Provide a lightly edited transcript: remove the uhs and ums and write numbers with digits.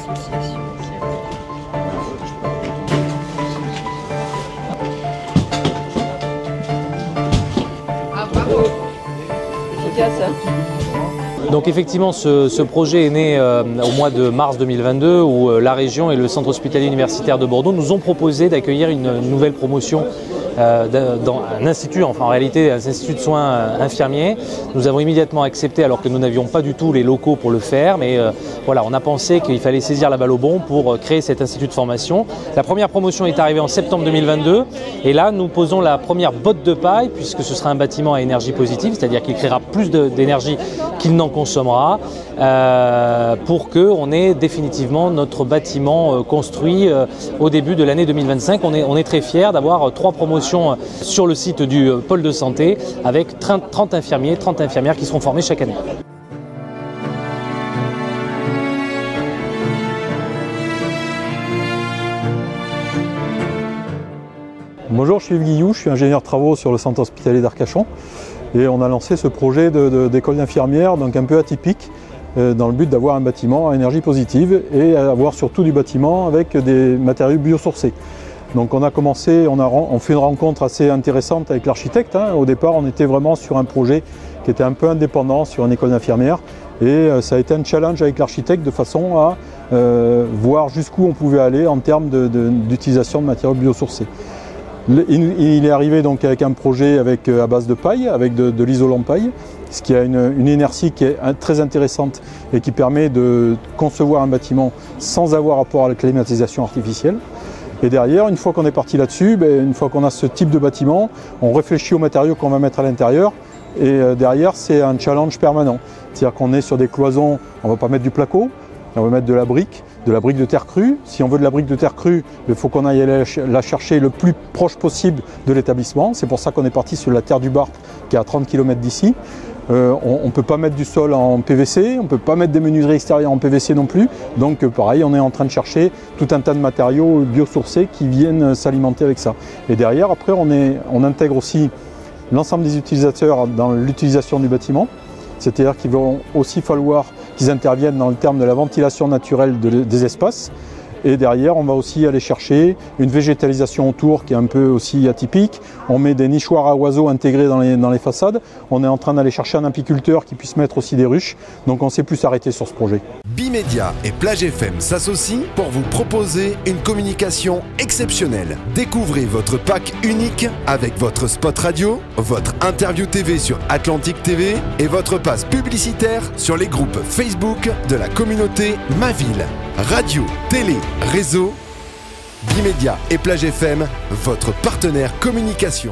Ah, bravo. Efficace, hein. Donc effectivement, ce projet est né au mois de mars 2022 où la région et le centre hospitalier universitaire de Bordeaux nous ont proposé d'accueillir une nouvelle promotion dans un institut, enfin en réalité un institut de soins infirmiers. Nous avons immédiatement accepté alors que nous n'avions pas du tout les locaux pour le faire, mais voilà, on a pensé qu'il fallait saisir la balle au bond pour créer cet institut de formation. La première promotion est arrivée en septembre 2022 et là nous posons la première botte de paille puisque ce sera un bâtiment à énergie positive, c'est-à-dire qu'il créera plus d'énergie qu'il n'en consommera pour qu'on ait définitivement notre bâtiment construit au début de l'année 2025. On est très fiers d'avoir 3 promotions sur le site du pôle de santé avec 30 infirmiers, 30 infirmières qui seront formés chaque année. Bonjour, je suis Yves Guillou, je suis ingénieur travaux sur le centre hospitalier d'Arcachon et on a lancé ce projet d'école d'infirmière, donc un peu atypique, dans le but d'avoir un bâtiment à énergie positive et avoir surtout du bâtiment avec des matériaux biosourcés. Donc on a commencé, on fait une rencontre assez intéressante avec l'architecte. Au départ, on était vraiment sur un projet qui était un peu indépendant sur une école d'infirmière et ça a été un challenge avec l'architecte de façon à voir jusqu'où on pouvait aller en termes d'utilisation de matériaux biosourcés. Il est arrivé donc avec un projet à base de paille, avec de l'isolant paille, ce qui a une inertie qui est très intéressante et qui permet de concevoir un bâtiment sans avoir rapport à la climatisation artificielle. Et derrière, une fois qu'on est parti là-dessus, une fois qu'on a ce type de bâtiment, on réfléchit aux matériaux qu'on va mettre à l'intérieur. Et derrière, c'est un challenge permanent. C'est-à-dire qu'on est sur des cloisons, on ne va pas mettre du placo, on va mettre de la brique de terre crue. Si on veut de la brique de terre crue, il faut qu'on aille la chercher le plus proche possible de l'établissement. C'est pour ça qu'on est parti sur la terre du Barth, qui est à 30 km d'ici. On ne peut pas mettre du sol en PVC, on ne peut pas mettre des menuiseries extérieures en PVC non plus. Donc pareil, on est en train de chercher tout un tas de matériaux biosourcés qui viennent s'alimenter avec ça. Et derrière, après, on intègre aussi l'ensemble des utilisateurs dans l'utilisation du bâtiment. C'est-à-dire qu'il va aussi falloir qu'ils interviennent dans le terme de la ventilation naturelle des espaces. Et derrière, on va aussi aller chercher une végétalisation autour qui est un peu aussi atypique. On met des nichoirs à oiseaux intégrés dans les façades. On est en train d'aller chercher un apiculteur qui puisse mettre aussi des ruches. Donc on s'est plus arrêté sur ce projet. Bimedia et Plage FM s'associent pour vous proposer une communication exceptionnelle. Découvrez votre pack unique avec votre spot radio, votre interview TV sur Atlantique TV et votre passe publicitaire sur les groupes Facebook de la communauté Ma Ville. Radio, télé, réseau, Bimedia et Plage FM, votre partenaire communication.